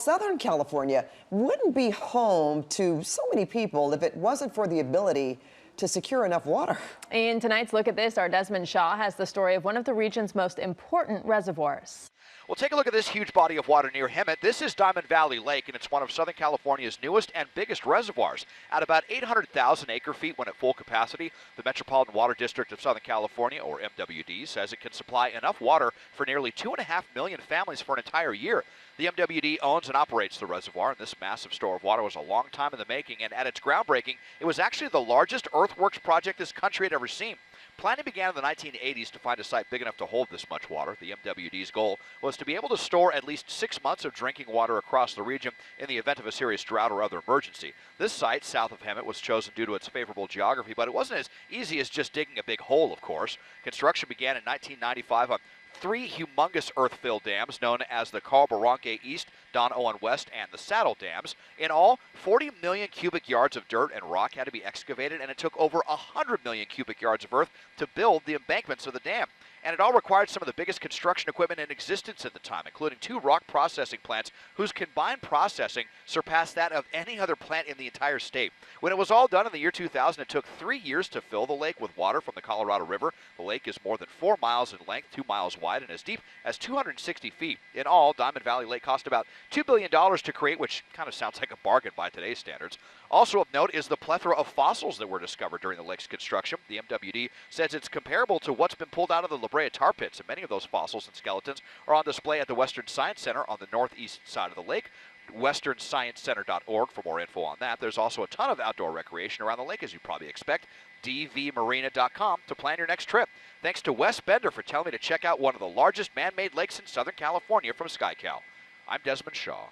Southern California wouldn't be home to so many people if it wasn't for the ability to secure enough water. In tonight's Look at This, our Desmond Shaw has the story of one of the region's most important reservoirs. Well, take a look at this huge body of water near Hemet. This is Diamond Valley Lake, and it's one of Southern California's newest and biggest reservoirs. At about 800,000 acre-feet when at full capacity, the Metropolitan Water District of Southern California, or MWD, says it can supply enough water for nearly 2.5 million families for an entire year. The MWD owns and operates the reservoir, and this massive store of water was a long time in the making, and at its groundbreaking, it was actually the largest earthworks project this country had ever seen. Planning began in the 1980s to find a site big enough to hold this much water. The MWD's goal was to be able to store at least 6 months of drinking water across the region in the event of a serious drought or other emergency. This site, south of Hemet, was chosen due to its favorable geography, but it wasn't as easy as just digging a big hole, of course. Construction began in 1995 on 3 humongous earth-filled dams known as the Carl Barranque East, Don Owen West, and the Saddle Dams. In all, 40 million cubic yards of dirt and rock had to be excavated, and it took over 100 million cubic yards of earth to build the embankments of the dam. And it all required some of the biggest construction equipment in existence at the time, including 2 rock processing plants whose combined processing surpassed that of any other plant in the entire state. When it was all done in the year 2000, it took 3 years to fill the lake with water from the Colorado River. The lake is more than 4 miles in length, 2 miles wide, and as deep as 260 feet. In all, Diamond Valley Lake cost about $2 billion to create, which kind of sounds like a bargain by today's standards. Also of note is the plethora of fossils that were discovered during the lake's construction. The MWD says it's comparable to what's been pulled out of the La Brea tar pits, and many of those fossils and skeletons are on display at the Western Science Center on the northeast side of the lake. westernsciencecenter.org for more info on that. There's also a ton of outdoor recreation around the lake, as you probably expect. dvmarina.com to plan your next trip. Thanks to Wes Bender for telling me to check out one of the largest man-made lakes in Southern California from SkyCal. I'm Desmond Shaw.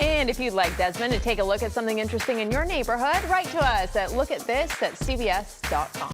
And if you'd like Desmond to take a look at something interesting in your neighborhood, write to us at lookatthis@cbs.com.